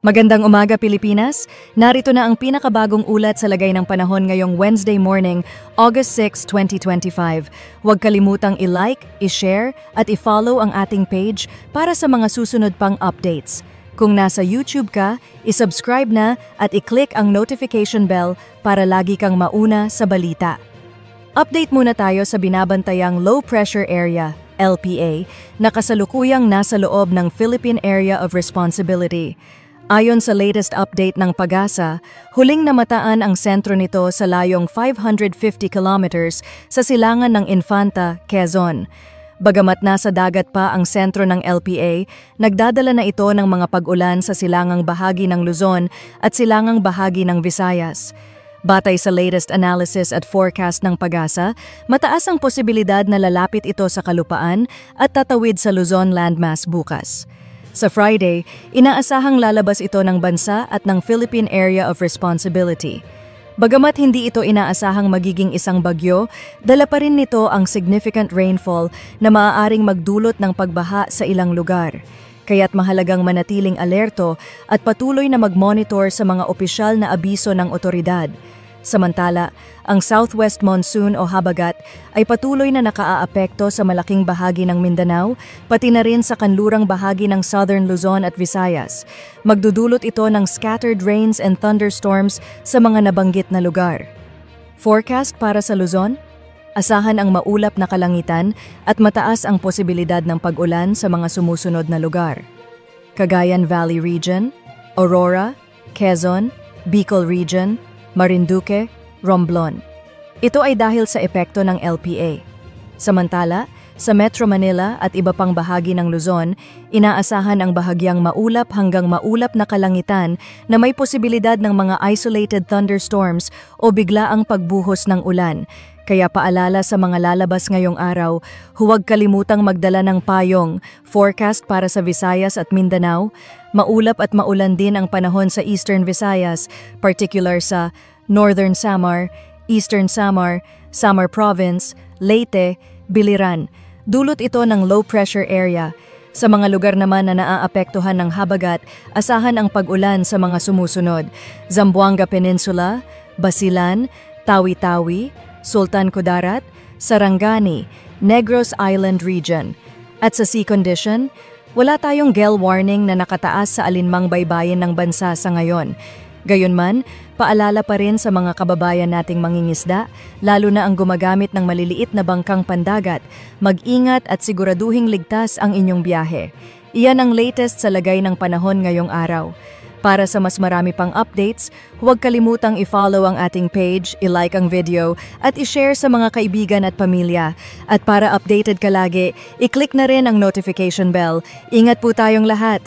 Magandang umaga, Pilipinas! Narito na ang pinakabagong ulat sa lagay ng panahon ngayong Wednesday morning, August 6, 2025. Huwag kalimutang i-like, i-share at i-follow ang ating page para sa mga susunod pang updates. Kung nasa YouTube ka, i-subscribe na at i-click ang notification bell para lagi kang mauna sa balita. Update muna tayo sa binabantayang Low Pressure Area, LPA, na kasalukuyang nasa loob ng Philippine Area of Responsibility. Ayon sa latest update ng PAGASA, huling namataan ang sentro nito sa layong 550 kilometers sa silangan ng Infanta, Quezon. Bagamat nasa dagat pa ang sentro ng LPA, nagdadala na ito ng mga pag-ulan sa silangang bahagi ng Luzon at silangang bahagi ng Visayas. Batay sa latest analysis at forecast ng PAGASA, mataas ang posibilidad na lalapit ito sa kalupaan at tatawid sa Luzon landmass bukas. Sa Friday, inaasahang lalabas ito ng bansa at ng Philippine Area of Responsibility. Bagamat hindi ito inaasahang magiging isang bagyo, dala pa rin nito ang significant rainfall na maaaring magdulot ng pagbaha sa ilang lugar. Kaya't mahalagang manatiling alerto at patuloy na mag-monitor sa mga opisyal na abiso ng otoridad. Samantala, ang Southwest Monsoon o habagat ay patuloy na nakaaapekto sa malaking bahagi ng Mindanao, pati na rin sa kanlurang bahagi ng Southern Luzon at Visayas. Magdudulot ito ng scattered rains and thunderstorms sa mga nabanggit na lugar. Forecast para sa Luzon? Asahan ang maulap na kalangitan at mataas ang posibilidad ng pag-ulan sa mga sumusunod na lugar. Cagayan Valley Region, Aurora, Quezon, Bicol Region, Marinduque, Romblon. Ito ay dahil sa epekto ng LPA. Samantala, sa Metro Manila at iba pang bahagi ng Luzon, inaasahan ang bahagyang maulap hanggang maulap na kalangitan na may posibilidad ng mga isolated thunderstorms o biglaang pagbuhos ng ulan. Kaya paalala sa mga lalabas ngayong araw, huwag kalimutang magdala ng payong. Forecast para sa Visayas at Mindanao, maulap at maulan din ang panahon sa Eastern Visayas, particular sa Northern Samar, Eastern Samar, Samar Province, Leyte, Biliran. Dulot ito ng low pressure area. Sa mga lugar naman na naaapektuhan ng habagat, asahan ang pag-ulan sa mga sumusunod: Zamboanga Peninsula, Basilan, Tawi-Tawi, Sultan Kudarat, Sarangani, Negros Island Region. At sa sea condition, wala tayong gale warning na nakataas sa alinmang baybayin ng bansa sa ngayon. Gayunman, paalala pa rin sa mga kababayan nating mangingisda, lalo na ang gumagamit ng maliliit na bangkang pandagat, mag-ingat at siguraduhing ligtas ang inyong biyahe. Iyan ang latest sa lagay ng panahon ngayong araw. Para sa mas marami pang updates, huwag kalimutang i-follow ang ating page, i-like ang video, at i-share sa mga kaibigan at pamilya. At para updated ka lagi, i-click na rin ang notification bell. Ingat po tayong lahat!